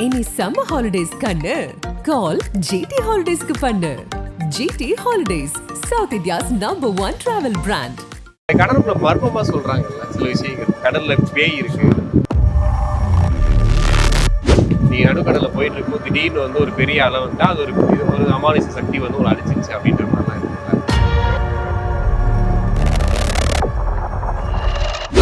இனி summer holidays கண்ணு கால் GT ஹாலிடேஸ்க்கு பண்ணு. GT holidays, south India's #1 travel brand. கடலுக்குள்ள மர்மமா சொல்றாங்கல்ல சில விஷயங்கள். கடல்ல பேய் இருக்கு. நீ நடுக்கடல போயிட்டு இருக்கும், திடீர்னு வந்து ஒரு பெரிய அலை வந்து அது ஒரு அமானுஷ சக்தி வந்து ஒரு அடிச்சிருச்சு அப்படின்ற மாதிரிலாம் இருக்குல்ல.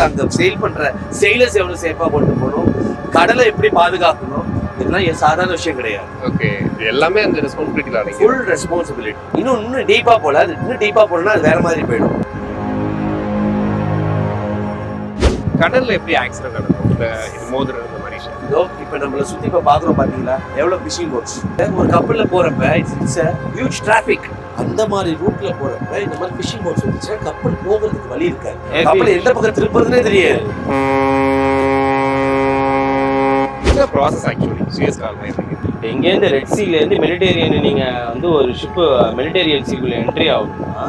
அங்க செயில் பண்ற செயிலர்ஸ் எவ்வளவு சேஃபா கொண்டு போகணும், கடலை எப்படி பாதுகாக்கணும், இதெல்லாம் சாதாரண விஷயம் கிடையாது. ஓகே, எல்லாமே அந்த ரெஸ்பான்சிபிலிட்டில அடங்கி ஃபுல் ரெஸ்பான்சிபிலிட்டி. இன்னும் டீப்பா போல, இன்னும் டீப்பா போனா அது வேற மாதிரி போயிடும். கடல்ல எப்படி ஆக்சிடென்ட் நடக்கும், இந்த இது மோதிரம் இந்த மாதிரி விஷயம். இதோ இப்ப நம்மள சுத்தி இப்ப பாக்குறோம் பாத்தீங்களா, எவ்வளவு ஃபிஷிங் போட்ஸ். ஒரு கப்பல்ல போறப்ப இட்ஸ் ஹியூஜ் டிராபிக். அந்த மாதிரி ரூட்ல போறப்ப இந்த மாதிரி ஃபிஷிங் போட்ஸ் வந்துச்சுன்னா கப்பல் போகிறதுக்கு வழி இருக்காது. கப்பல் எந்த பக்கம் திருப்பதுன்னே தெரியாது. ப்ராசஸ் ஆக்சுவலி சுயஸ் கால்வாய் எங்கேருந்து ரெட் சீலேருந்து மெடிடேரியன் நீங்கள் வந்து ஒரு ஷிப்பு மெடிடேரியன் சீக்குள்ள என்ட்ரி ஆகுதுன்னா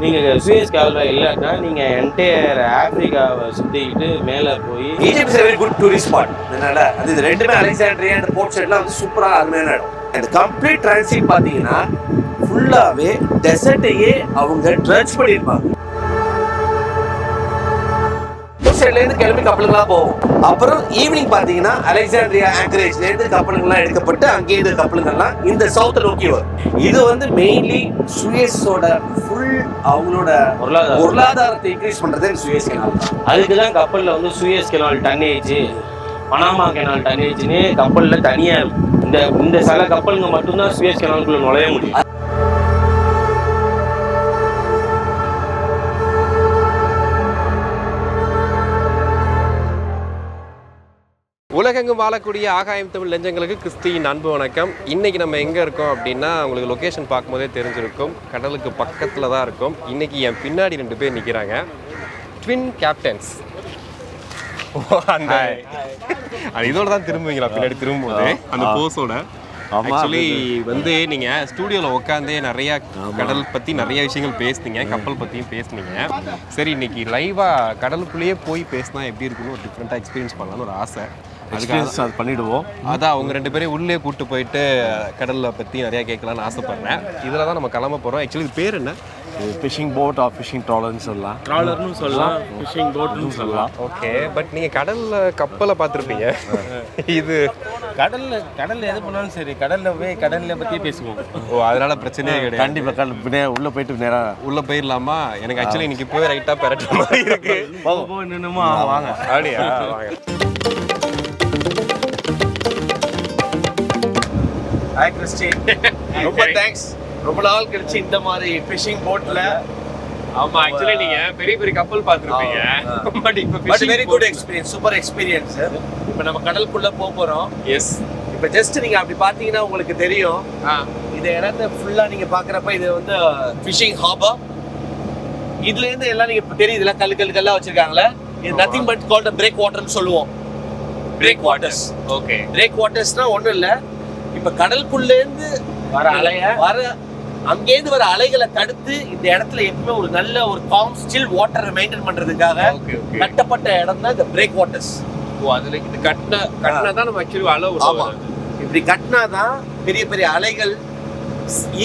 நீங்கள் சுயஸ் கால்வாய் இல்லாட்டா நீங்கள் என்டையர் ஆப்பிரிக்காவை சுற்றிக்கிட்டு மேலே போய் Egypt is a very good tourist spot. அதனால அது இது ரெண்டுமே அலெக்சாண்ட்ரியா அண்ட் போர்ட் சைட்லாம் வந்து சூப்பரா அருமையான இடம். அந்த கம்ப்ளீட் டிரான்சிட் பாத்தீங்கன்னா ஃபுல்லாவே டெசர்ட்டையே அவங்க ட்ரெட்ஜ் பண்ணிருப்பாங்க. சைட்ல இருந்து கிளம்பி கப்பலுங்களா போகும். அப்புறம் ஈவினிங் பாத்தீங்கன்னா அலெக்சாண்ட்ரியா ஆங்கரேஜ்ல இருந்து கப்பலுங்கள்லாம் எடுக்கப்பட்டு அங்கே இந்த கப்பலுங்கள்லாம் இந்த சவுத்தை நோக்கி வரும். இது வந்து மெயின்லி சுயஸோட ஃபுல் அவங்களோட பொருளாதாரத்தை இன்க்ரீஸ் பண்றதே சுயஸ் கெனால். அதுக்கு தான் கப்பலில் வந்து Suez canal tonnage, Panama canal டன்னேஜ்னு கப்பலில் தனியாக இருக்கும். இந்த சில கப்பலுங்க மட்டும்தான் சுயஸ் கெனாலுக்குள்ள நுழைய முடியும். உலகெங்கும் வாழக்கூடிய ஆகாயம் தமிழ் நெஞ்சங்களுக்கு கிறிஸ்டியின் அன்பு வணக்கம். இன்றைக்கி நம்ம எங்கே இருக்கோம் அப்படின்னா உங்களுக்கு லொக்கேஷன் பார்க்கும்போதே தெரிஞ்சிருக்கும். கடலுக்கு பக்கத்தில் தான் இருக்கும். இன்றைக்கி என் பின்னாடி 2 பேர் நிற்கிறாங்க, ட்வின் கேப்டன்ஸ். அந்த இதோட தான் திரும்புவீங்களா பின்னாடி திரும்பும்போது அந்த போஸோட? ஆக்சுவலி வந்து நீங்கள் ஸ்டூடியோவில் உட்காந்தே நிறையா கடல் பற்றி நிறைய விஷயங்கள் பேசுனீங்க, கப்பல் பற்றியும் பேசுனீங்க. சரி, இன்னைக்கு லைவாக கடலுக்குள்ளேயே போய் பேசினா எப்படி இருக்குன்னு ஒரு டிஃப்ரெண்ட்டாக எக்ஸ்பீரியன்ஸ் பண்ணலான்னு ஒரு ஆசை. அது பண்ணிடுவோம். அதான் அவங்க 2 பேரையும் உள்ளே கூப்பிட்டு போயிட்டு கடலில் பற்றி நிறையா கேட்கலான்னு ஆசைப்பட்றேன். இதில் தான் நம்ம கிளம்ப போகிறோம். ஆக்சுவலி இது பேர் என்ன? ஃபிஷிங் போட் ஆர் ஃபிஷிங் ட்ராலர்னு சொல்லலாம். ட்ராலர்னு சொல்லலாம், ஃபிஷிங் போட்னு சொல்லலாம். ஓகே, பட் நீங்கள் கடலில் கப்பலை பார்த்துருப்பீங்க. இது கடல்ல எது பண்ணாலும் சரி, கடல்ல பற்றியே பேசுவோம். ஓ, அதனால பிரச்சனையே கிடையாது. கண்டிப்பாக கடல் உள்ளே போயிட்டு நேராக உள்ளே போயிடலாமா? எனக்கு ஆக்சுவலி இன்னைக்கு போய் ரைட்டாக பெறட்ட மாதிரி இருக்கு. போக நின்னுமா வாங்க. அப்படியா? வாங்க. ஹாய் கிறிஸ்டின், ரொம்ப தேங்க்ஸ். ரொம்ப நாள் கழிச்சு இந்த மாதிரி ஃபிஷிங் போட்ல. ஆமா, ஆக்சுவலி நீங்க பெரிய பெரிய கப்பல் பார்த்திருப்பீங்க. பட் இப்போ very good experience, super experience. இப்போ நம்ம கடலுக்குள்ள போறோம். எஸ். இப்போ ஜஸ்ட் நீங்க அப்படி பாத்தீங்கன்னா உங்களுக்கு தெரியும். இந்த இடத்த ஃபுல்லா நீங்க பாக்குறப்ப இது வந்து ஃபிஷிங் ஹார்பர். இதுல இருந்து எல்லாம் நீங்க தெரியுதுல, கல்லா வச்சிருக்காங்கல்ல. இது நதிங் பட் கால்ட் பிரேக் வாட்டர்னு சொல்லுவோம். Break waters. ஓகே, பிரேக் வாட்டர்ஸ்னா ஒண்ணும் இல்ல, இப்ப கடலுக்குள்ள இருந்து அங்கேருந்து வர அலைகளை தடுத்து இந்த இடத்துல எப்பவுமே ஒரு நல்ல ஒரு காம் ஸ்டில் வாட்டரை மெயின்டைன் பண்றதுக்காக கட்டப்பட்ட இடம் தான் இந்த பிரேக் வாட்டர்ஸ். ஓ, அதுல இது கட்டினா தான் நம்ம ஆக்சுவலி அலை வரும். ஆமா, இப்படி கட்டினாதான் பெரிய பெரிய அலைகள்,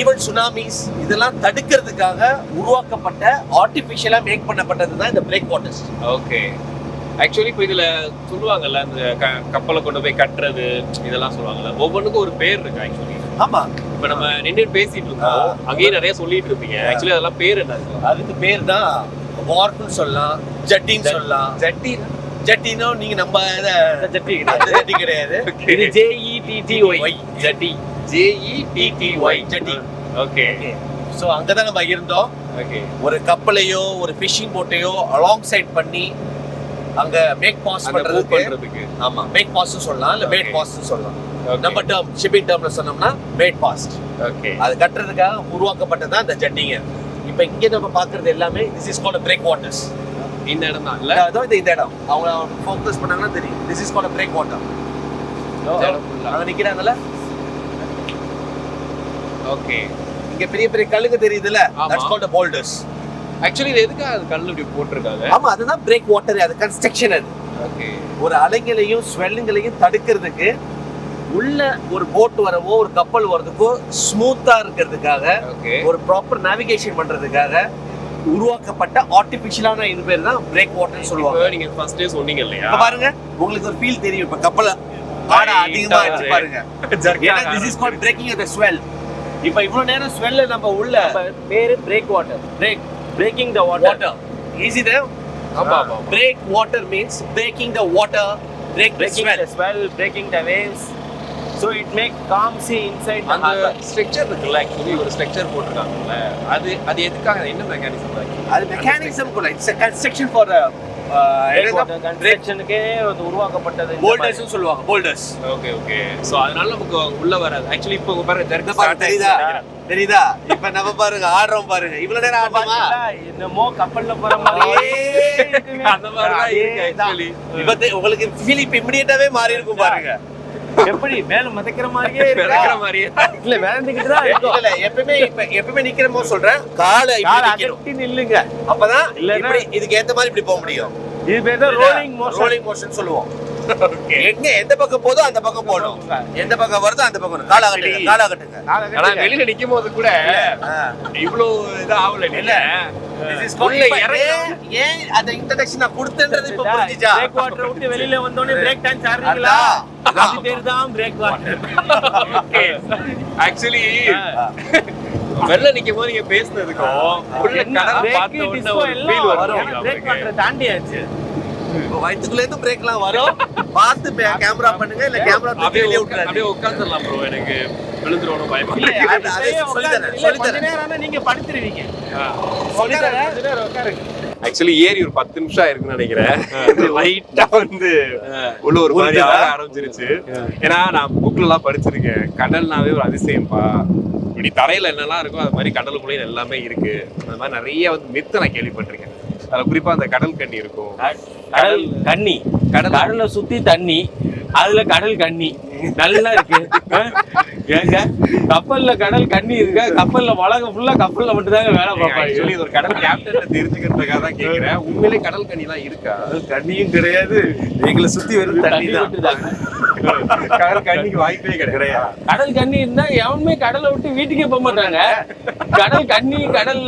ஈவன் சுனாமிஸ் இதெல்லாம் தடுக்கிறதுக்காக உருவாக்கப்பட்ட ஆர்டிபிஷியலா மேக் பண்ணப்பட்டது தான் இந்த பிரேக் வாட்டர்ஸ். ஓகே, ஆக்சுவலி இப்போ இதுல சொல்லுவாங்கல்ல, இந்த கப்பலை கொண்டு போய் கட்டுறது இதெல்லாம் சொல்லுவாங்கல்ல, ஒவ்வொன்றுக்கும் ஒரு பேர் இருக்கு ஆக்சுவலி. ஆமா, இப்போ நம்ம நின்று பேசிட்டு இருக்கோம், அங்கேயே நிறைய சொல்லிட்டு இருப்பீங்க. ஆக்சுவலி அதெல்லாம் பேர் என்ன? அதுக்கு பேர் தான் வார்ப்னு சொல்லலாம், ஜட்டின்னு சொல்லலாம். ஜட்டினா நீங்க நம்ம ஜட்டி கிடையாது, இது JETTY ஜட்டி. JETTY ஜட்டி. ஓகே, சோ அங்கதான் நம்ம இருந்தோம். ஓகே, ஒரு கப்பலையோ ஒரு ஃபிஷிங் போட்டையோ அலாங் சைட் பண்ணி அங்க மேக் பாஸ் பண்றதுக்கு. ஆமா, மேக் பாஸ் சொல்லலாம், இல்ல மேட் பாஸ் சொல்லலாம். நம்ம டேர்ம் ஷிப்பிங் டேர்ம்ல சொன்னோம்னா மேட் பாஸ்ட். ஓகே, அது கட்டுறதுக்காக உருவாக்கப்பட்டது இந்த ஜட்டிங்க. இப்போ இங்க நம்ம பாக்குறது எல்லாமே this is called break waters. இந்த இடம் தான் இல்ல, அதான் இந்த இடம் அவங்க ஃபோக்கஸ் பண்ணாங்கன்னா தெரியும். This is called break water. அங்க நிக்கிறாங்கல்ல. ஓகே, இங்க பெரிய பெரிய கல்லுங்க தெரியுதுல, தட்ஸ் கால்ட் போல்டர்ஸ். ஆக்சுவலி இது எதுக்கு அது கல் இப்படி போட்டுருக்காங்க? ஆமா, அதுதான் பிரேக் வாட்டர். அது கன்ஸ்ட்ரக்ஷன். அது ஓகே, ஒரு அலைங்களையும் ஸ்வெல்லிங்களையும் தடுக்கிறதுக்கு உள்ள ஒரு போட் வரவோ ஒரு கப்பல் வரதுக்கோ ஸ்மூத்தா இருக்கிறதுக்காக ஒரு ப்ராப்பர் நேவிகேஷன் பண்றதுக்காக உருவாக்கப்பட்ட ஆர்டிபிஷியலான இது பேர் தான் பிரேக் வாட்டர்னு சொல்லுவாங்க. நீங்க ஃபர்ஸ்டே சொன்னீங்க இல்லையா, பாருங்க உங்களுக்கு ஒரு ஃபீல் தெரியும். இப்ப கப்பல் ஆட அதிகமா ஆச்சு பாருங்க. This is called breaking of the swell. இப்ப இவ்வளவு நேரம் ஸ்வெல்ல நம்ம உள்ள பேரு break water, breaking the water. Easy there? Break water means breaking the water, breaking the swell, breaking the waves. So it make calm sea inside the harbor. Structure இருக்குல்ல, actually ஒரு structure போட்டுருக்காங்கல்ல, அது எதுக்காக, என்ன மெக்கானிசம்? அது mechanism கூட it's a construction for கன்ஸ்ட்ரக்ஷனுக்கே உருவாக்கப்பட்டது. Folders சொல்லுவாங்க, folders. Okay. So அதனால நமக்கு உள்ள வராது. ஆக்சுவலி இப்போ பாருங்க தெரியுதா? இப்ப நம்ம பாருங்க ஆடுறோம் பாருங்க. இவ்வளவு நேரம் ஆடுமா? என்னமோ கப்பல்ல போற மாதிரியே அந்த மாதிரி தான் இருக்கு ஆக்சுவலி. இப்ப உங்களுக்கு ஃபீல் இமிடியேட்டாவே மாறி இருக்கும் பாருங்க. எப்படி மேல மதக்கிற மாதிரியே இல்ல வேறந்துக்கிட்டு தான் இல்ல எப்பவுமே நிக்கிற போது சொல்றேன், காலை அகட்டி நில்லுங்க. அப்பதான் இப்படி இதுக்கு ஏத்த மாதிரி இப்படி போக முடியும். இது பேர் தான் ரோலிங் மோஷன் சொல்லுவோம். எங்க எந்த பக்கம் போதோ அந்த பக்கம் போடும், எந்த பக்கம் வருதோ அந்த பக்கம் காலாகட்டுங்க. ஆனா வெளியில நிக்கும் போது கூட இவ்வளவு இது ஆவல இல்ல. ஏன் அந்த இன்ட்ரோடக்ஷன் நான் கொடுத்தேன்றது இப்ப புரிஞ்சுச்சா? பிரேக் வாட்டர் விட்டு வெளியில வந்தோனே பிரேக் டான்ஸ் ஆடுறீங்களா? அது பேர் தான் பிரேக் வாட்டர். ஆக்சுவலி வெளில நிக்கும் போது நீங்க பேசுனதுக்கும் உள்ள கடலை பார்த்த உடனே ஒரு ஃபீல் வரும். பிரேக் வாட்டர் தாண்டியாச்சு. வயித்துக்குள்ள இருந்து பிரேக்லாம் வரும். பார்த்து கேமரா பண்ணுங்க, இல்ல கேமரா தூக்கி வெளிய விட்டுறாதீங்க. அப்படியே உட்கார்ந்துடலாம் ப்ரோ. எனக்கு விழுந்துறணும் பயம் இல்ல. கொஞ்ச நேரம் நீங்க படுத்துருவீங்க. ஆக்சுவலி ஏறி ஒரு 10 நிமிஷம் இருக்குன்னு நினைக்கிறேன். லைட்டா வந்து உள்ள ஒரு மாதிரி ஆக ஆரம்பிச்சிருச்சு. ஏன்னா நான் புக்ல எல்லாம் படிச்சிருக்கேன், கடல்னாவே ஒரு அதிசயம்பா, இப்படி தரையில என்னெல்லாம் இருக்கோ அது மாதிரி கடலுக்குள்ளேயும் எல்லாமே இருக்கு. அந்த மாதிரி நிறைய வந்து மித்து நான் கேள்விப்பட்டிருக்கேன். அதுல குறிப்பா அந்த கடல் கண்ணி இருக்கும். கடல் கண்ணி, கடலை சுத்தி தண்ணி, அதுல கடல் கண்ணி நல்லா இருக்கு. ஏங்க கப்பல்ல கடல் கண்ணி இருக்க, கப்பல்ல உலகம் ஃபுல்லா கப்பல்ல மட்டும் தாங்க வேலை பார்ப்பாங்க. ஆக்சுவலி இது ஒரு கடல் கேப்டன் தெரிஞ்சுக்கிறதுக்காக தான் கேட்கிறேன். உண்மையிலே கடல் கண்ணி எல்லாம் இருக்கா? கண்ணியும் கிடையாது, எங்களை சுத்தி வெறும் தண்ணி தான். கடல் கண்ணிக்கு வாய்ப்பே கிடையாது. கடல் கண்ணி இருந்தா எவனுமே கடலை விட்டு வீட்டுக்கே போக மாட்டாங்க. கடல் கண்ணி, கடல்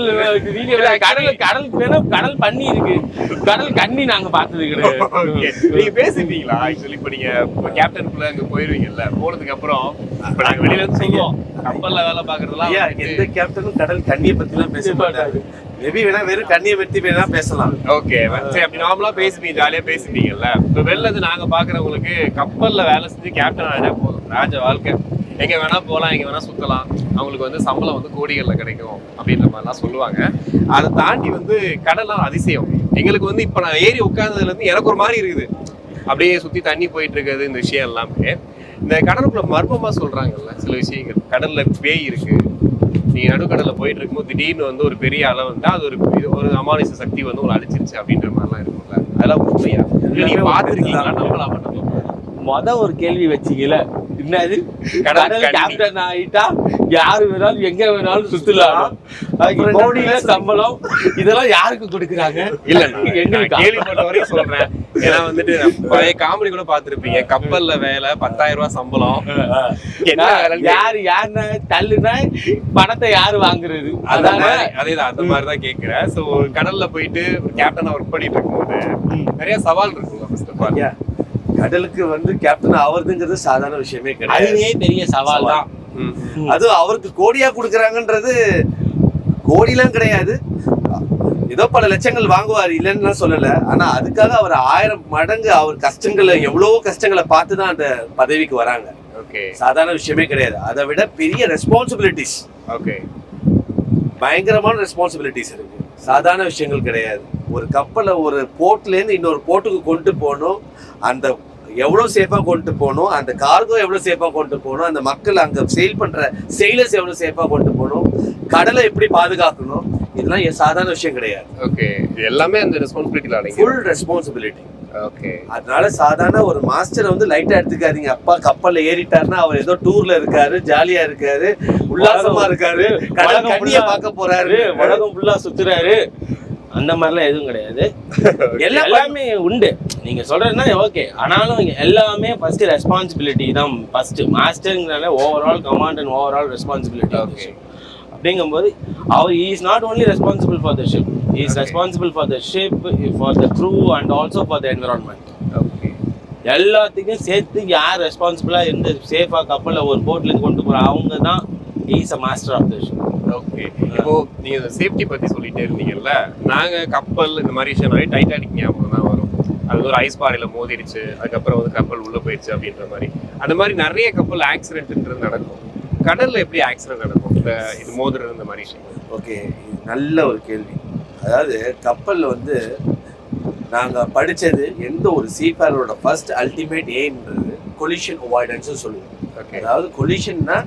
கடல் வேணும், கடல் பண்ணி இருக்கு, கடல் கண்ணி நாங்க பார்த்தது கிடையாது. நீங்க பேசிட்டீங்களா? ஆக்சுவலி இப்ப நீங்க கேப்டனுக்குள்ள அங்க போயிருவீங்கல்ல, போனதுக்கு அப்புறம் இப்ப நாங்க வெளியில இருந்து சொல்லுவோம் கப்பல்ல வேலை பாக்குறதுலாம் எந்த கேப்டனும் கடல் கண்ணியை பத்தி எல்லாம் பேச மாட்டாரு. மேபி வேணா வெறும் கண்ணியை பத்தி வேணா பேசலாம். ஓகே சரி, அப்படி நார்மலா பேசுவீங்க, ஜாலியா பேசிட்டீங்கல்ல. இப்ப வெளில இருந்து நாங்க பாக்குறவங்களுக்கு கப்பல்ல வேலை செஞ்சு கேப்டன் ஆனா போதும், ராஜ வாழ்க்கை, எங்க வேணா போகலாம், எங்க வேணா சுத்தலாம், அவங்களுக்கு வந்து சம்பளம் வந்து கோடிகள்ல கிடைக்கும் அப்படின்ற மாதிரிலாம் சொல்லுவாங்க. அதை தாண்டி வந்து கடல்லாம் அதிசயம். எங்களுக்கு வந்து இப்ப நான் ஏறி உட்கார்ந்ததுல இருந்து எனக்கு ஒரு மாதிரி இருக்குது, அப்படியே சுத்தி தண்ணி போயிட்டு இருக்கிறது, இந்த விஷயம் எல்லாமே. இந்த கடலுக்குள்ள மர்மமா சொல்றாங்கல்ல சில விஷயங்கள், கடல்ல பேய் இருக்கு, நீங்க நடுக்கடல்ல போயிட்டு இருக்கும்போது திடீர்னு வந்து ஒரு பெரிய அலை வந்து அது ஒரு அமானுஷ சக்தி வந்து ஒரு அழிச்சிருச்சு அப்படின்ற மாதிரிலாம் இருக்கும்ல, அதெல்லாம் உண்மையா? நீங்க பாத்துருக்கீங்களா? நம்மளா ஒரு கேள்வி வச்சீங்கல்ல, என்னது கடல் கேப்டன் ஆயிட்டா யாரு வேணாலும் எங்க வேணாலும் சுத்தலாம், கோடியில சம்பளம், இதெல்லாம் யாருக்கு கொடுக்குறாங்க? இல்ல எங்களுக்கு கேள்விப்பட்ட வரையும் சொல்றேன். ஏன்னா வந்துட்டு பழைய காமெடி கூட பாத்துருப்பீங்க, கப்பல்ல வேலை 10,000 ரூபாய் சம்பளம், யாருன்னா தள்ளுனா பணத்தை யாரு வாங்குறது? அதேதான், அந்த மாதிரிதான் கேக்குறேன். சோ கடல்ல போயிட்டு கேப்டனா ஒர்க் பண்ணிட்டு இருக்கும்போது நிறைய சவால் இருக்குல்ல. கடலுக்கு வந்து கேப்டன் ஆவறதுங்கிறது சாதாரண விஷயமே கிடையாது, அதுவே பெரிய சவால் தான். அது அவருக்கு கோடியா கொடுக்குறாங்கன்றது கோடிலாம் கிடையாது, ஏதோ பல லட்சங்கள் வாங்குவார், இல்லைன்னு சொல்லல. ஆனா அதுக்காக அவர் 1000 மடங்கு அவர் கஷ்டங்களை, எவ்வளவோ கஷ்டங்களை பார்த்துதான் அந்த பதவிக்கு வராங்க. சாதாரண விஷயமே கிடையாது. அதை விட பெரிய ரெஸ்பான்சிபிலிட்டிஸ், பயங்கரமான ரெஸ்பான்சிபிலிட்டிஸ் இருக்கு, சாதாரண விஷயங்கள் கிடையாது. ஒரு கப்பலை ஒரு போர்ட்ல இருந்து இன்னொரு போர்ட்டுக்கு கொண்டு போகணும், அந்த எவ்வளவு சேஃபா கொண்டு போகணும், அந்த கார்கோ எவ்வளவு சேஃபா கொண்டு போகணும், அந்த மக்கள் அங்க செயில் பண்ற செயிலர்ஸ் எவ்வளவு சேஃபா கொண்டு போகணும், கடலை எப்படி பாதுகாக்கணும், இதெல்லாம் சாதாரண விஷயம் கிடையாது. ஓகே, எல்லாமே அந்த ரெஸ்பான்சிபிலிட்டில அடங்கி, ஃபுல் ரெஸ்பான்சிபிலிட்டி. ஓகே, அதனால சாதாரண ஒரு மாஸ்டர் வந்து லைட்டா எடுத்துக்காதீங்க. அப்பா கப்பல்ல ஏறிட்டாருன்னா அவர் ஏதோ டூர்ல இருக்காரு, ஜாலியா இருக்காரு, உல்லாசமா இருக்காரு, கடல் கண்ணிய பார்க்க போறாரு, உலகம் ஃபுல்லா சுத்துறாரு, அந்த மாதிரிலாம் எதுவும் கிடையாது. எல்லாமே உண்டு. நீங்க சொல்றதுன்னா ஓகே, ஆனாலும் எல்லாமே ஃபர்ஸ்ட் ரெஸ்பான்சிபிலிட்டி தான். ஃபர்ஸ்ட் மாஸ்டர்ங்கிறனால overall command and overall responsibility. Okay, அப்படிங்கும்போது அவர் is not only responsible for the ship, is responsible for the ship, for the crew and also for the environment. Okay, எல்லாத்துக்கும் சேர்த்து யார் ரெஸ்பான்சிபிளாக இருந்து சேஃபாக கப்பலில் ஒரு போட்லேருந்து கொண்டு போகிற அவங்க தான் is a master of the ship. Okay. இப்போ நீங்க சேஃப்டி பத்தி சொல்லிட்டே இருந்தீங்கல்ல, நாங்க கப்பல் இந்த மாதிரி விஷயம் டைட்டானிக் ஞாபகம் தான் வரும். அது ஒரு ஐஸ் பாறையில மோதிருச்சு, அதுக்கப்புறம் வந்து கப்பல் உள்ள போயிடுச்சு அப்படின்ற மாதிரி. அந்த மாதிரி நிறைய கப்பல் ஆக்சிடென்ட்ன்றது நடக்கும். கடல்ல எப்படி ஆக்சிடென்ட் நடக்கும், இந்த இது மோதுறது இந்த மாதிரி விஷயம்? ஓகே, நல்ல ஒரு கேள்வி. அதாவது கப்பலில் வந்து நாங்கள் படித்தது எந்த ஒரு சீஃபேரோட ஃபர்ஸ்ட் அல்டிமேட் எய்ம்ன்றது கொலிஷன் அவாய்டன்ஸ் சொல்லுவோம். ஓகே, அதாவது கொலிஷன்னா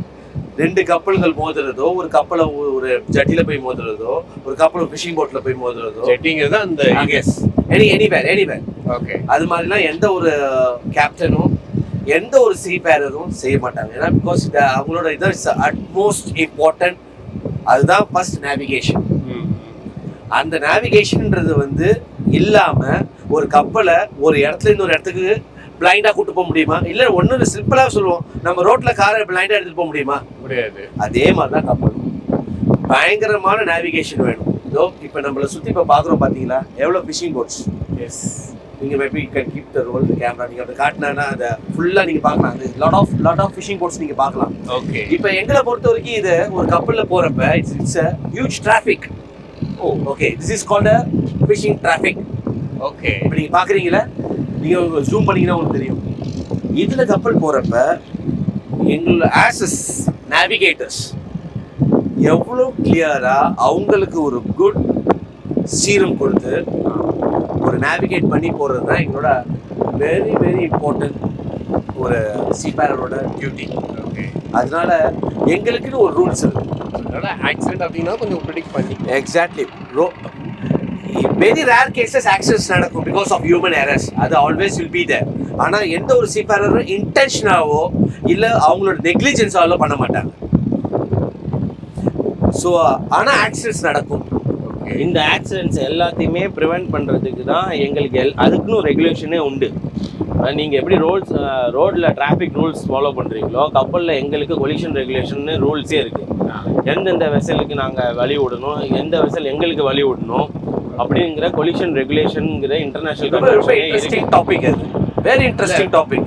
ரெண்டு கப்பல்கள் மோதுறதோ, ஒரு கப்பலை ஒரு ஜட்டியில் போய் மோதுறதோ, ஒரு கப்பல் ஃபிஷிங் போட்டில் போய் மோதுறதோ, ஜெட்டிங்கிறது அந்த எனிவேர். ஓகே, அது மாதிரிலாம் எந்த ஒரு கேப்டனும் எந்த ஒரு சீஃபேரரும் செய்ய மாட்டாங்க. ஏன்னா பிகாஸ் அவங்களோட இதான் அட்மோஸ்ட் இம்பார்ட்டன்ட். அதுதான் ஃபர்ஸ்ட் நேவிகேஷன். அந்த நேவிகேஷன்ன்றது வந்து இல்லாம ஒரு கப்பலை ஒரு இடத்துல இருந்து ஒரு இடத்துக்கு பிளைண்டா கூட்டு போக முடியுமா? இல்ல ஒண்ணு சிம்பிளா சொல்லுவோம், நம்ம ரோட்ல காரை பிளைண்டா எடுத்துட்டு போக முடியுமா? முடியாது. அதே மாதிரிதான் கப்பல், பயங்கரமான நேவிகேஷன் வேணும். இதோ இப்ப நம்மள சுத்தி இப்ப பாக்குறோம் பாத்தீங்களா, எவ்வளவு ஃபிஷிங் போட்ஸ். எஸ், நீங்க maybe can keep the role camera. நீங்க அப்படி காட்டினா அதை ஃபுல்லா நீங்க பார்க்கலாம். அது லாட் ஆஃப் ஃபிஷிங் போட்ஸ் நீங்க பார்க்கலாம். ஓகே, இப்ப எங்களை பொறுத்த வரைக்கும் இது ஒரு கப்பல்ல போறப்ப it's a huge traffic. Okay, this is called a fishing traffic. Okay, இப்ப நீங்க பாக்குறீங்களா, நீங்க ஜூம் பண்ணீங்கன்னா உங்களுக்கு தெரியும். இதுல கப்பல் போறப்ப எங்களோட ஆசஸ் நேவிகேட்டர்ஸ் எவ்வளவு கிளியரா அவங்களுக்கு ஒரு குட் சீரம் கொடுத்து ஒரு நேவிகேட் பண்ணி போறது தான் எங்களோட வெரி வெரி இம்பார்ட்டன்ட் ஒரு சீஃபேரரோட டியூட்டி. ஓகே, அதனால எங்களுக்குன்னு ஒரு ரூல்ஸ் இருக்கு. அதனால ஆக்சிடென்ட் அப்படின்னா கொஞ்சம் ப்ரிடிக்ட் பண்ணி exactly. Very rare cases accidents நடக்கும் பிகாஸ் ஆஃப் ஹியூமன் எரர்ஸ். அது ஆல்வேஸ் வில் பி தேர். ஆனால் எந்த ஒரு சீஃபேரரும் இன்டென்ஷனாவோ இல்லை அவங்களோட நெக்லிஜென்ஸாவோ பண்ண மாட்டாங்க. ஸோ ஆனால் ஆக்சிடென்ட்ஸ் நடக்கும். இந்த ஆக்சிடென்ட்ஸ் எல்லாத்தையுமே ப்ரிவெண்ட் பண்ணுறதுக்கு தான் எங்களுக்கு அதுக்குன்னு ஒரு ரெகுலேஷனே உண்டு. நீங்கள் எப்படி ரோடில் டிராஃபிக் ரூல்ஸ் ஃபாலோ பண்ணுறீங்களோ, கப்பலில் எங்களுக்கு கொலிஷன் ரெகுலேஷன் ரூல்ஸே இருக்குது. எந்தெந்த வெசலுக்கு நாங்கள் வழி விடணும், எந்த வெசல் எங்களுக்கு வழி விடணும் அப்படிங்கிற கொலிஷன் ரெகுலேஷன்ங்கிற இன்டர்நேஷனல் இன்ட்ரெஸ்டிங் டாபிக். அது வெரி இன்ட்ரெஸ்டிங் டாபிக்.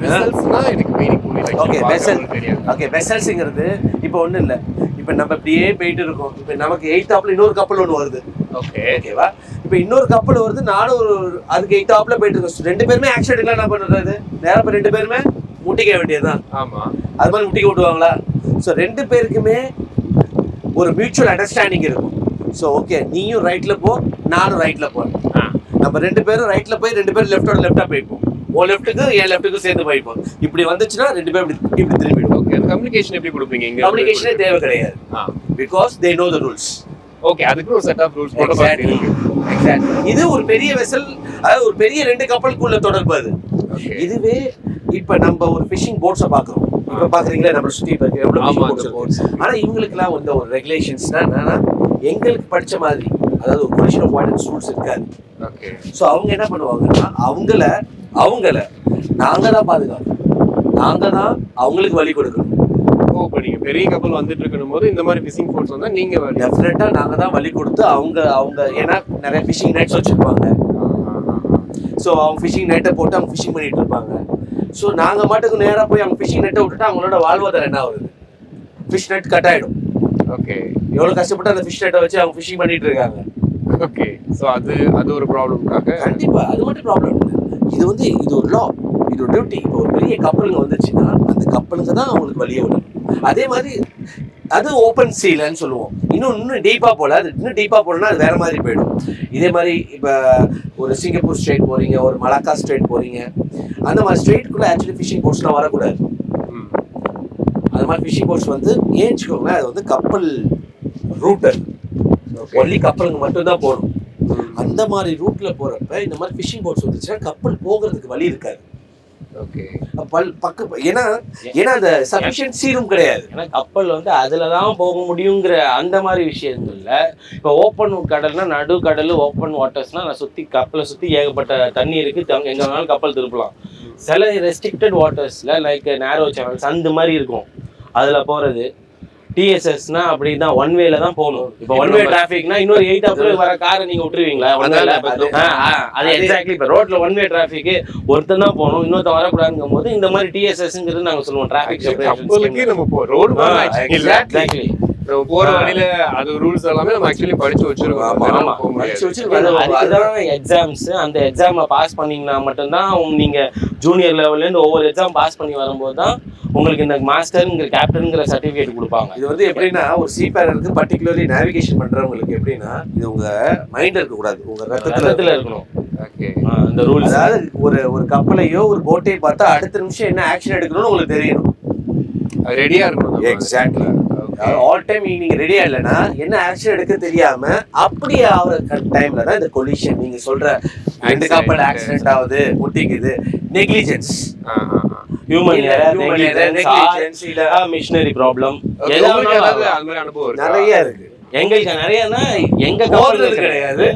ஓகே, வெசல்ஸ்ங்கிறது இப்போ ஒன்றும் இல்லை. இப்போ நம்ம இப்படியே போயிட்டு இருக்கோம். இப்போ நமக்கு 8th இன்னொரு கப்பல் ஒன்று வருது. ஓகேவா? இப்போ இன்னொரு கப்பல் வருது, நானும் ஒரு அதுக்கு 8th போயிட்டு இருக்கோம். ரெண்டு பேருமே ஆக்சிடென்ட்லாம் என்ன பண்ணுறது, நேரம் இப்போ ரெண்டு பேருமே முட்டிக்க வேண்டியதுதான். ஆமாம், அது மாதிரி முட்டிக்க விட்டுவாங்களா? ஸோ ரெண்டு பேருக்குமே ஒரு மியூச்சுவல் அண்டர்ஸ்டாண்டிங் இருக்கும். ஸோ ஓகே, நீயும் ரைட்ல போ, நானும் ரைட்ல போறேன். நம்ம ரெண்டு பேரும் ரைட்ல போய் ரெண்டு பேரும் லெஃப்டா போய்ப்போம். உன் லெஃப்ட்டுக்கு என் லெஃப்ட்டுக்கும் சேர்ந்து போய்ப்போம். இப்படி வந்துச்சுன்னா ரெண்டு பேரும் இப்படி திரும்பிடுவோம். ஓகே, அந்த கம்யூனிகேஷன் எப்படி கொடுப்பீங்க? இங்க கம்யூனிகேஷனே தேவை கிடையாது. Because they know the rules. Okay, அதுக்கு ஒரு செட் ஆஃப் ரூல்ஸ் போட்டு இது ஒரு பெரிய வெசல், அதாவது ஒரு பெரிய ரெண்டு கப்பலுக்குள்ள தொடர்பு அது. இதுவே இப்ப நம்ம ஒரு ஃபிஷிங் போட்ஸை பாக்குறோம். இப்ப பாக்குறீங்களா நம்ம சுத்தி எவ்வளவு போட்ஸ். ஆனா இவங்களுக்குலாம் வந்து ஒரு ரெகுலேஷன்ஸ்னா என்னன்னா, எங்களுக்கு படிச்ச மாதிரி, அதாவது ஒரு கொலிஷன் அவாய்டன்ஸ் ரூல்ஸ் இருக்காது. ஓகே, ஸோ அவங்க என்ன பண்ணுவாங்கன்னா, அவங்கள நாங்க தான் பாதுகாக்கணும், நாங்க தான் அவங்களுக்கு வழி கொடுக்கணும். இப்போ நீங்க பெரிய கப்பல் வந்துட்டு இருக்கணும் போது இந்த மாதிரி ஃபிஷிங் போட்ஸ் வந்தா நீங்க டெஃபினட்டா நாங்க தான் வழி கொடுத்து அவங்க ஏன்னா நிறைய ஃபிஷிங் நெட்ஸ் வச்சிருப்பாங்க. ஸோ அவங்க ஃபிஷிங் நெட்டை போட்டு அவங்க ஃபிஷிங் பண்ணிட்டு இருப்பாங்க. ஸோ நாங்கள் மாட்டுக்கு நேராக போய் அவங்க ஃபிஷிங் நெட்டை விட்டுட்டு அவங்களோட வாழ்வாதாரம் என்ன ஆகுது, ஃபிஷ் நெட் கட் ஆகிடும். ஓகே, எவ்வளோ கஷ்டப்பட்டு அந்த ஃபிஷ் நெட்டை வச்சு அவங்க ஃபிஷிங் பண்ணிட்டு இருக்காங்க. ஓகே, ஸோ அது ஒரு ப்ராப்ளம்காக கண்டிப்பாக அது மட்டும் ப்ராப்ளம் இல்லை. இது ஒரு லா, இது ஒரு டியூட்டி. இப்போ ஒரு பெரிய கப்பலுங்க வந்துச்சுன்னா அந்த கப்பலுங்க தான் அவங்களுக்கு வழியை விடும். அதே மாதிரி அது ஓப்பன் சீலன்னு சொல்லுவோம். இன்னும் டீப்பாக போகல, அது இன்னும் டீப்பாக போகலன்னா அது வேற மாதிரி போயிடும். இதே மாதிரி இப்போ ஒரு சிங்கப்பூர் ஸ்ட்ரெயிட் போகிறீங்க, ஒரு மலாக்கா ஸ்ட்ரெயிட் போகிறீங்க, அந்த மாதிரி ஸ்ட்ரெயிட்குள்ளே ஆக்சுவலி ஃபிஷிங் போட்ஸ்லாம் வரக்கூடாது. அது மாதிரி ஃபிஷிங் போட்ஸ் வந்து ஏன்ச்சுக்கோங்களேன், அது வந்து கப்பல் ரூட்டர், ஒன்லி கப்பலுங்க மட்டும்தான் போகணும். அந்த மாதிரி ரூட்ல போகிறப்ப இந்த மாதிரி ஃபிஷிங் போட்ஸ் வந்துச்சுன்னா கப்பல் போகிறதுக்கு வழி இருக்காது. ஓகே. ஏன்னா அந்த சஃபிஷியன்ட் சீரும் கிடையாது. ஏன்னா கப்பல் வந்து அதுல தான் போக முடியுங்கிற அந்த மாதிரி விஷயங்கள்ல இப்போ ஓப்பன் கடல்னா நடு கடல் ஓப்பன் வாட்டர்ஸ்னா நான் சுற்றி கப்பலை சுற்றி ஏகப்பட்ட தண்ணி இருக்குது, எங்கே வேணாலும் கப்பல் திருப்பலாம். சில ரெஸ்ட்ரிக்டட் வாட்டர்ஸில் லைக் நேரோ சேனல்ஸ் அந்த மாதிரி இருக்கும், அதில் போகிறது. டிஎஸ்எஸ்னா அப்படி தான் ஒன் வேல தான் போகணும். இப்போ ஒன் வே டிராஃபிக்னா இன்னொரு 8 ஹவர்ஸ் வர காரை நீங்கள் விட்டுருவீங்களா? அது எக்ஸாக்ட்லி. இப்போ ரோட்ல ஒன் வே டிராஃபிக்கு ஒருத்தன் தான் போகணும், இன்னொருத்த வரக்கூடாதுங்கும் போது இந்த மாதிரி டிஎஸ்எஸ்ங்கிறது நாங்கள் சொல்லுவோம், டிராஃபிக் செப்பரேஷன். நம்ம ரோடு எக்ஸாக்ட்லி போற வழியில அது ரூல்ஸ் எல்லாமே நம்ம ஆக்சுவலி படிச்சு வச்சிருக்கோம். அதுதான் எக்ஸாம்ஸ். அந்த எக்ஸாமை பாஸ் பண்ணீங்கன்னா மட்டும்தான் நீங்க ஜூனியர் லெவல்ல இருந்து ஒவ்வொரு எக்ஸாம் பாஸ் பண்ணி வரும்போது தான் உங்களுக்கு இந்த மாஸ்டர்ங்கிற கேப்டன்ங்கிற சர்டிஃபிகேட் கொடுப்பாங்க. இது வந்து எப்படின்னா ஒரு சீபேரருக்கு பர்டிகுலர்லி நேவிகேஷன் பண்றவங்களுக்கு எப்படின்னா இது உங்க மைண்ட் இருக்க கூடாது, உங்க ரத்தத்துல இருக்கணும். இந்த ரூல்ஸ், அதாவது ஒரு கப்பலையோ ஒரு போட்டையோ பார்த்தா அடுத்த நிமிஷம் என்ன ஆக்ஷன் எடுக்கணும்னு உங்களுக்கு தெரியணும், ரெடியா இருக்கணும். எக்ஸாக்ட்லி. ஆல் டைம் நீங்க ரெடியா இல்லைன்னா என்ன ஆக்ஷன் எடுக்க தெரியாம அப்படியே ஆகிற டைம்ல தான் இந்த கொலிஷன் நீங்க சொல்ற ரெண்டு கப்பல் ஆக்சிடென்ட் ஆகுது, முட்டிக்குது. நெக்லிஜென்ஸ், ஹியூமன் நெக்லிஜென்ஸ், இல்ல மிஷனரி ப்ராப்ளம், நிறைய இருக்கு. எங்களுக்கு நிறையனா எங்க கப்பல் கிடையாது,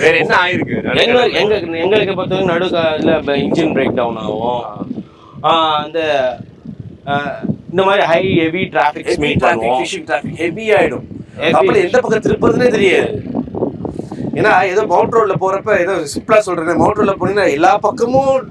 வேற என்ன ஆயிருக்கு. எங்களுக்கு பொறுத்தவரைக்கும் நடுக்கால இன்ஜின் பிரேக் டவுன் ஆகும். அந்த இந்த மாதிரி high heavy traffic fishing traffic heavy ஆயிடும். கப்பல் எந்த பக்கம் திருப்பதுன்னே தெரியாது. ஏன்னா ஏதோ மவுண்ட் ரோட்ல போறப்ப ஏதோ சிம்பிளா சொல்றேன், மவுண்ட் ரோட்ல போனீங்கன்னா எல்லா பக்கமும்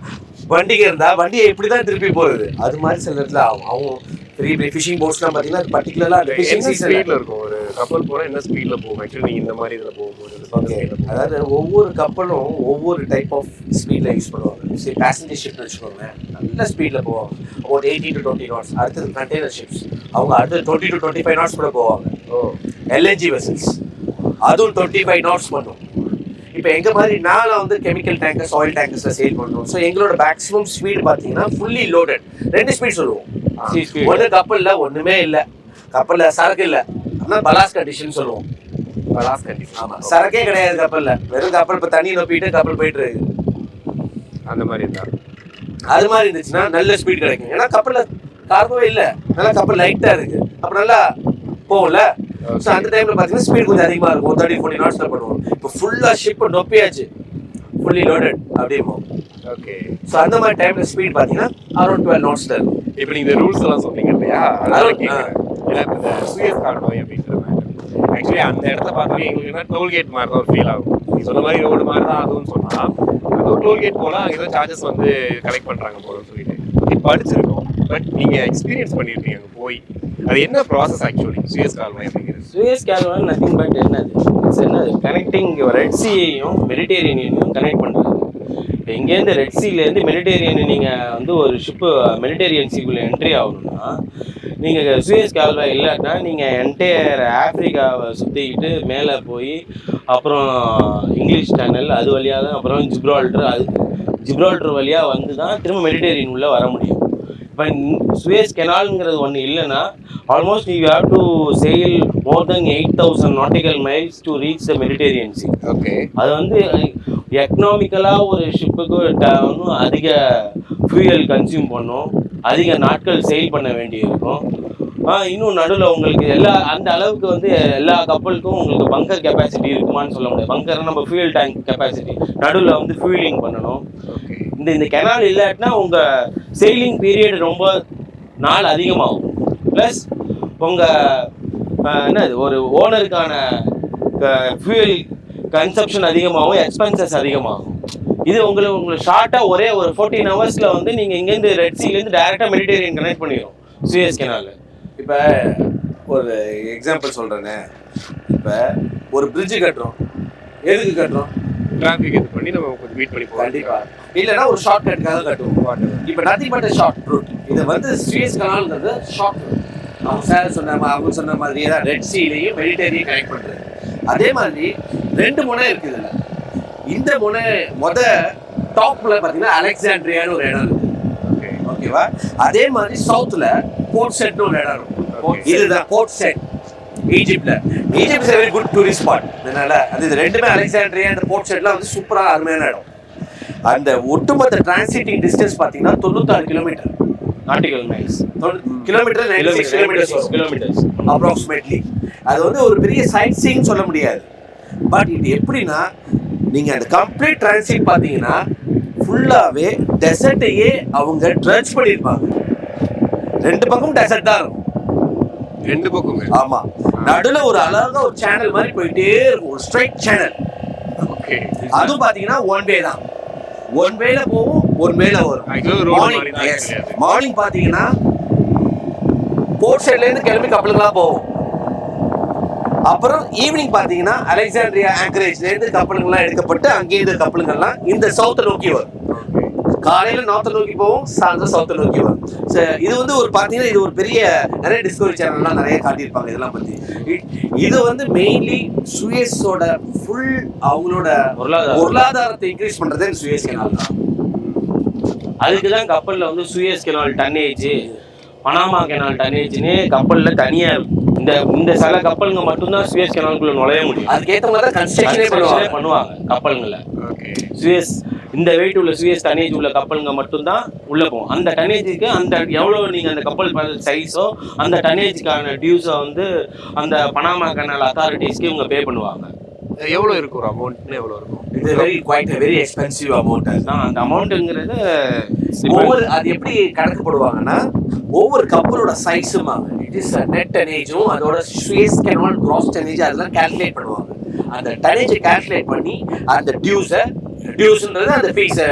வண்டிங்க இருந்தா வண்டியை எப்படிதான் திருப்பி போகுது, அது மாதிரி சில இடத்துல ஆகும். அவங்க பெரிய பெரிய ஃபிஷிங் போட்ஸ்லாம் பார்த்தீங்கன்னா அது பர்டிகுலராக அந்த ஃபிஷிங் ஸ்பீடில் இருக்கும். ஒரு கப்பல் போனால் என்ன ஸ்பீடில் போகும் ஆக்சுவலி நீங்கள் இந்த மாதிரி இதில் போகும்போது. ஓகே, அதாவது ஒவ்வொரு கப்பலும் ஒவ்வொரு டைப் ஆஃப் ஸ்பீடில் யூஸ் பண்ணுவாங்க. சரி, பேசஞ்சர் ஷிப்னு வச்சுக்கோங்க, நல்ல ஸ்பீடில் போவாங்க, about 18 to 20 knots. அடுத்தது கண்டெய்னர் ஷிப்ஸ், அவங்க அடுத்து 20 to 25 knots கூட போவாங்க. எல்என்ஜி வெசல்ஸ் அதுவும் 25 knots பண்ணும். இப்போ எங்கள் மாதிரி நான் வந்து கெமிக்கல் டேங்கர்ஸ், ஆயில் டேங்கர்ஸில் சேல் பண்ணுறோம். ஸோ எங்களோட மேக்ஸிமம் ஸ்பீடு பார்த்தீங்கன்னா ஃபுல்லி லோடட் 2 ஸ்பீட் சொல்லுவோம். ஒன்று கப்பலில் ஒன்றுமே இல்லை, கப்பலில் சரக்கு இல்லை, ஆனால் பலாஸ் கண்டிஷன் சொல்லுவோம். பலாஸ் கண்டிஷன், ஆமாம், சரக்கே கிடையாது கப்பலில், வெறும் கப்பல் இப்போ தண்ணி நப்பிட்டு கப்பல் போயிட்டு இருக்கு. அந்த மாதிரி இருந்தால் அது மாதிரி இருந்துச்சுன்னா நல்ல ஸ்பீட் கிடைக்கும். ஏன்னா கப்பலில் கார்கோவே இல்லை, நல்லா கப்பல் லைட்டாக இருக்குது, அப்போ நல்லா போகும்ல. ஸோ அந்த டைமில் பார்த்தீங்கன்னா ஸ்பீட் கொஞ்சம் அதிகமாக இருக்கும், 30-40 knots பண்ணுவோம். இப்போ ஃபுல்லாக ஷிப் நொப்பியாச்சு, ஃபுல்லி லோடட் அப்படிமோ. ஓகே, ஸோ அந்த மாதிரி டைமில் ஸ்பீட் பார்த்தீங்கன்னா அரௌண்ட் 12 knots இருக்கும். இப்போ நீங்கள் இந்த ரூல்ஸ் எல்லாம் சொன்னீங்க இல்லையா, அதெல்லாம் எனக்கு இந்த சூயஸ் கால்வாய் அப்படின்ற மாதிரி ஆக்சுவலி அந்த இடத்த பார்த்தோன்னே எங்களுக்கு என்ன டோல்கேட் மாதிரி தான் ஒரு ஃபீல் ஆகும். நீ சொன்ன மாதிரி ரோடு மாதிரி தான் அதுவும் சொன்னால் அது ஒரு டோல்கேட் போல் அங்கே ஏதோ சார்ஜஸ் வந்து கலெக்ட் பண்ணுறாங்க போலன்னு சொல்லிட்டு படிச்சிருக்கோம். பட் நீங்கள் எக்ஸ்பீரியன்ஸ் பண்ணியிருக்கீங்க அங்கே போய், அது என்ன ப்ராசஸ் ஆக்சுவலி சூயஸ் கால்வாய் அப்படிங்கிறது? சூயஸ் கால்வாய் நத்திங் பட் என்னது கனெக்டிங் ரெட் சீயையும் மெடிடேரியனையும் கனெக்ட் பண்ணுறது. இப்போ இங்கேருந்து ரெட் சீலேருந்து மெடிடேரியன் நீங்கள் வந்து ஒரு ஷிப்பு மெடிடேரியன் சீக்குள்ளே என்ட்ரி ஆகணும்னா நீங்கள் சூயஸ் கால்வாய் இல்லாட்டினா நீங்கள் என்டையர் ஆஃப்ரிக்காவை சுற்றிக்கிட்டு மேலே போய் அப்புறம் இங்கிலீஷ் சேனல் அது வழியாக தான், அப்புறம் ஜிப்ரால்டர் வழியாக வந்து தான் திரும்ப மெடிடேரியன் உள்ளே வர முடியும். இப்போ சூயஸ் கெனால்ங்கிறது ஒன்று இல்லைன்னா almost you have to sail more then 8,000 nautical miles to reach the Mediterranean C. Okay, அது வந்து எக்கனாமிக்கலாக ஒரு ஷிப்புக்கு ஒன்றும் அதிக ஃபியூயல் கன்சியூம் பண்ணும், அதிக நாட்கள் செயில் பண்ண வேண்டியிருக்கும். இன்னும் நடுவில் உங்களுக்கு அந்த அளவுக்கு வந்து எல்லா கப்பலுக்கும் உங்களுக்கு பங்கர் கெப்பாசிட்டி இருக்குமான்னு சொல்ல முடியாது. பங்கர் நம்ம ஃபியூயல் டேங்க் கெப்பாசிட்டி, நடுவில் வந்து ஃபியூலிங் பண்ணணும். இந்த கெனால் இல்லாட்டினா உங்கள் செயிலிங் பீரியட் ரொம்ப நாள் அதிகமாகும். ப்ளஸ் உங்கள் ஒரு ஓனருக்கான ஃபியூயல் கன்சப்ஷன் அதிகமாகும், எக்ஸ்பென்சஸ் அதிகமாகும். இது உங்களுக்கு ஷார்ட்டாக ஒரே ஒரு 14 hours வந்து நீங்கள் இங்கேருந்து ரெட் சீலேருந்து டேரெக்டாக மெடிடேரியன் கனெக்ட் பண்ணிடும் சூயஸ் கெனால். இப்போ ஒரு எக்ஸாம்பிள் சொல்கிறேன்னே, இப்போ ஒரு பிரிட்ஜு கட்டுறோம், எதுக்கு கட்டுறோம்? டிராஃபிக் இது பண்ணி நம்ம கொஞ்சம் மீட் பண்ணி போகிறோம். கண்டிப்பாக இல்லைன்னா ஒரு ஷார்ட் கட்டுக்காக கட்டுவோம். இப்போ நத்திங் பட் ஷார்ட் ரூட். இது வந்து சூயஸ் கனால்ங்கிறது ஷார்ட் ரூட். அவங்க சொன்ன மாதிரியே தான் ரெட் சீலையும் மெடிடேரியன் கனெக்ட் பண்ணுறது. அதே மாதிரி 2 முனை இருக்குது இல்லை. இந்த முனை டாப்ல பார்த்தீங்கன்னா அலெக்சாண்ட்ரியான்னு ஒரு இடம் இருக்கு, ஓகேவா? அதே மாதிரி சவுத்தில் போர்ட் செட்னு ஒரு இடம் இருக்கும். இதுதான் போர்ட் செட் ஈஜிப்ட்ல. Egypt is very good tourist spot. அதனால அது ரெண்டுமே அலெக்சாண்ட்ரியா அந்த போர்ட் செட்லாம் வந்து சூப்பராக அருமையான இடம். அந்த ஒட்டுமொத்த டிரான்சிட்டிங் டிஸ்டன்ஸ் பார்த்தீங்கன்னா 96 kilometre nautical miles kilometre 96 kilometres approximately. அது வந்து ஒரு பெரிய சைட் சீயிங் சொல்ல முடியாது. பட் இது எப்படின்னா நீங்கள் அந்த கம்ப்ளீட் டிரான்சிட் பார்த்தீங்கன்னா ஃபுல்லாகவே டெசர்ட்டையே அவங்க ட்ரெச் பண்ணியிருப்பாங்க. 2 பக்கம் டெசர்ட் தான் இருக்கும். 2 பக்கம். ஆமாம், நடுவில் ஒரு அழகாக ஒரு சேனல் மாதிரி போயிட்டே இருக்கும், ஒரு ஸ்ட்ரைட் சேனல். ஓகே, அதுவும் பார்த்தீங்கன்னா 1 வே தான். 1 வேல போகும், 1 வேல வரும். மார்னிங் பார்த்தீங்கன்னா போர்ட் சைட்லேருந்து கிளம்பி கப்பலுங்களாம் போகும். அப்புறம் ஈவினிங் பார்த்தீங்கன்னா அலெக்சாண்ட்ரியா ஆங்கரேஜ்லேருந்து கப்பலுங்கள்லாம் எடுக்கப்பட்டு அங்கேருந்து கப்பலுங்கள்லாம் இந்த சவுத்தை நோக்கி வரும். காலையில் நார்த்தை நோக்கி போகும், சாயந்தரம் சவுத்தை நோக்கி வரும். இது வந்து ஒரு பார்த்தீங்கன்னா இது ஒரு பெரிய நிறைய டிஸ்கவரி சேனல்லாம் நிறைய காட்டியிருப்பாங்க இதெல்லாம் பற்றி. இது வந்து மெயின்லி சுயஸோட ஃபுல் அவங்களோட பொருளாதாரத்தை இன்க்ரீஸ் பண்ணுறதே சுயஸ் கெனால் தான். அதுக்கு தான் கப்பலில் வந்து Suez canal tonnage, Panama canal டன்னேஜ்னு கப்பலில் தனியாக இருக்கும். இந்த சில கப்பலுங்க மட்டும்தான் சுயஸ் கெனாலுக்குள்ள நுழைய முடியும். அதுக்கேற்ற மாதிரி தான் கன்ஸ்ட்ரக்ஷனே பண்ணுவாங்க கப்பலுங்கள. சுயஸ் இந்த வெயிட் உள்ள சுயஸ் டனேஜ் உள்ள கப்பலுங்க மட்டும்தான் உள்ள போகும். அந்த டனேஜுக்கு அந்த எவ்வளோ நீங்கள் அந்த கப்பல் சைஸோ அந்த டனேஜுக்கான டியூஸை வந்து அந்த பனாமா கெனால் அத்தாரிட்டிஸ்க்கு இவங்க பே பண்ணுவாங்க. எவ்வளோ இருக்கும் ஒரு அமௌண்ட்னு? எவ்வளோ இருக்கும்? இது வெரி எக்ஸ்பென்சிவ் அமௌண்ட். அதுதான் அந்த அமௌண்ட்டுங்கிறது. அது எப்படி கணக்கு போடுவாங்கன்னா ஒவ்வொரு கப்பலோட சைஸுமாங்க. இட் இஸ் நெட் டனேஜும் அதோட சுயஸ் கெனால் கிராஸ் டனேஜ் அதெல்லாம் கால்குலேட் பண்ணுவாங்க. அந்த டனேஜை கால்குலேட் பண்ணி அந்த டியூஸ்ன்றது அந்த ஃபீஸை.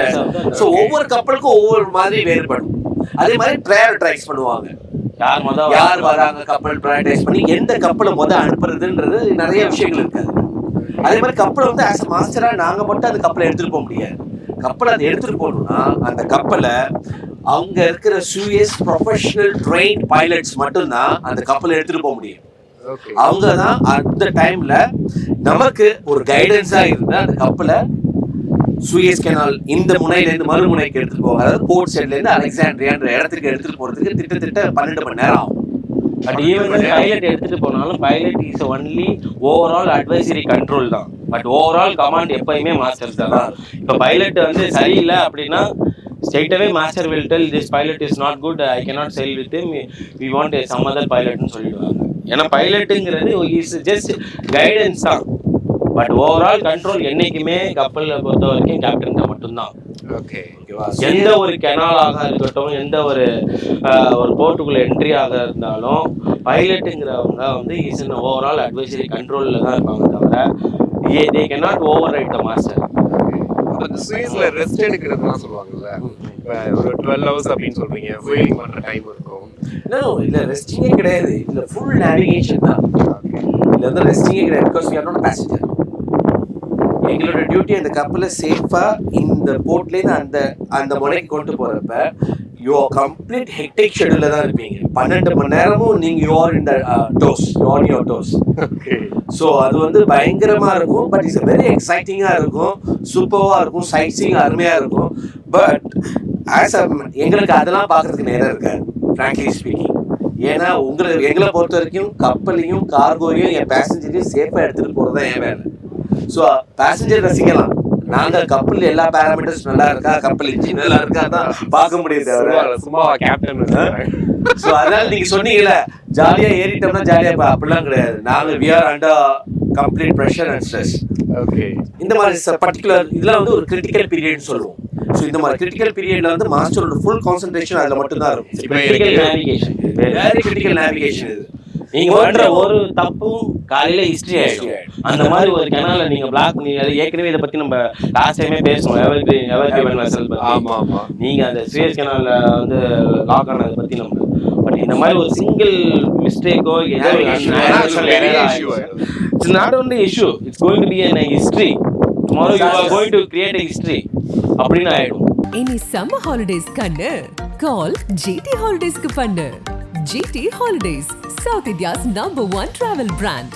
ஸோ ஒவ்வொரு கப்பலுக்கும் ஒவ்வொரு மாதிரி வேறுபடும். அதே மாதிரி ப்ரையாரிட்டைஸ் பண்ணுவாங்க. யார் வராங்க கப்பல் ப்ரையாரிட்டைஸ் பண்ணி எந்த கப்பலை அனுப்புறதுன்றது நிறைய விஷயங்கள் இருக்காது. அதே மாதிரி கப்பலை வந்து ஆஸ் அ மாஸ்டரா நாங்க மட்டும் அந்த கப்பலை எடுத்துட்டு போக முடியாது. கப்பலை அதை எடுத்துட்டு போகணும்னா அந்த கப்பலை அவங்க இருக்கிற சுயஸ் ப்ரொஃபஷனல் ட்ரெயின் பைலட்ஸ் மட்டும்தான் அந்த கப்பலை எடுத்துட்டு போக முடியும். அவங்க தான் அந்த டைம்ல நமக்கு ஒரு கைடன்ஸா இருந்து அந்த கப்பலை சுயஸ் கெனால் இந்த முனையிலேருந்து மறுமுனைக்கு எடுத்துட்டு போவாங்க. அதாவது போர்ட் சைட்லேருந்து அலெக்சாண்ட்ரியான்ற இடத்துக்கு எடுத்துட்டு போறதுக்கு கிட்டத்தட்ட 12 மணி நேரம் ஆகும். பட் ஈவன் பைலட் எடுத்துட்டு போனாலும் pilot is only overall advisory control தான். பட் ஓவரால் கமாண்ட் எப்பயுமே மாஸ்டர்ஸ் தான். இப்போ பைலட் வந்து சரியில்லை அப்படின்னா ஸ்ட்ரைட்டாகவே master will tell this pilot is not good, I cannot sail with him, we want some other பைலட்னு சொல்லிடுவாங்க. ஏன்னா பைலட்டுங்கிறது இஸ் ஜஸ்ட் கைடன்ஸ் தான். பட் ஓவரால் கண்ட்ரோல் என்னைக்குமே கப்பலில் பொறுத்த வரைக்கும் கேப்டன்கிட்ட மட்டும்தான். ஓகே, எந்த ஒரு கெனாலாக இருக்கட்டும், எந்த ஒரு போர்ட்டுக்குள்ள என்ட்ரி ஆக இருந்தாலும் பைலட்டுங்கிறவங்க வந்து இஸ் இன் ஓவரால் அட்வைசரி கண்ட்ரோலில் தான் இருப்பாங்க தவிர they cannot override the master. அந்த சுவிஸ்ல ரெஸ்ட் எடுக்கிறதுலாம் சொல்லுவாங்கல்ல, இப்போ ஒரு 12 hours அப்படின்னு சொல்றீங்க, ஃபுயலிங் பண்ணுற டைம் இருக்கும். இல்லை ரெஸ்டிங்கே கிடையாது, இல்லை ஃபுல் நேவிகேஷன் தான். இல்லை வந்து ரெஸ்டிங்கே கிடையாது. Because we are not passenger. எங்களோட டியூட்டி அந்த கப்பலை சேஃபாக இந்த போர்ட்லேருந்து அந்த முனைக்கு கொண்டு போகிறப்ப யூ கம்ப்ளீட் ஹெக்டிக் ஷெடியூலில் தான் இருப்பீங்க. 12 மணி நேரமும் நீங்கள் you're in the toes, you're your toes. So அது வந்து பயங்கரமாக இருக்கும். பட் இட்ஸ் வெரி எக்ஸைட்டிங்காக இருக்கும், சூப்பராக இருக்கும், சைட்ஸிங் அருமையாக இருக்கும். பட் எங்களுக்கு அதெல்லாம் பார்க்குறதுக்கு நேரம் இருக்காது, ஃப்ராங்க்லி ஸ்பீக்கிங். ஏன்னா எங்களை பொறுத்த வரைக்கும் கப்பலையும் கார்கோவையும் என் பேசஞ்சரையும் சேஃபாக எடுத்துகிட்டு போகிறது தான் என் வேலை. ஸோ பேசஞ்சர் ரசிக்கலாம், நாங்கள் கப்பல் எல்லா பேராமீட்டர்ஸ் நல்லா இருக்கா, கப்பல் இன்ஜின் நல்லா இருக்கா தான் பார்க்க முடியுது. சும்மா கேப்டன். ஸோ அதனால நீங்கள் சொன்னீங்கல்ல ஜாலியாக ஏறிட்டோம்னா ஜாலியாக அப்படிலாம் கிடையாது. நாங்கள் we are under complete pressure and stress. Okay, இந்த மாதிரி பர்டிகுலர் இதெல்லாம் வந்து ஒரு கிரிட்டிக்கல் பீரியட்னு சொல்லுவோம். ஸோ இந்த மாதிரி கிரிட்டிக்கல் பீரியட்ல வந்து மாஸ்டரோட ஃபுல் கான்சென்ட்ரேஷன் அதில் மட்டும்தான் இருக்கும். கிரிட்டிக்கல் நேவிகேஷன் இது. நீங்க பண்ற ஒரு தப்பும் காலையில ஹிஸ்டரி ஆயிடும். அந்த மாதிரி ஒரு கெனால நீங்க பிளாக் பண்ணி, ஏற்கனவே இதை பத்தி நம்ம லாஸ்ட் டைமே பேசணும், எவர்கிரீன் வெசல் பத்தி. ஆமா ஆமா, நீங்க அந்த சுயஸ் கெனால்ல வந்து லாக் ஆனதை பத்தி நம்ம. பட் இந்த மாதிரி ஒரு சிங்கிள் மிஸ்டேக்கோ ஏதோ it's not only issue, it's going to be an history. Tomorrow you are going to create a history அப்படின்னு ஆயிடும். இனி சம்மர் ஹாலிடேஸ் கண்ணு கால் ஜிடி ஹாலிடேஸ்க்கு பண்ணு. GT Holidays, South India's #1 travel brand.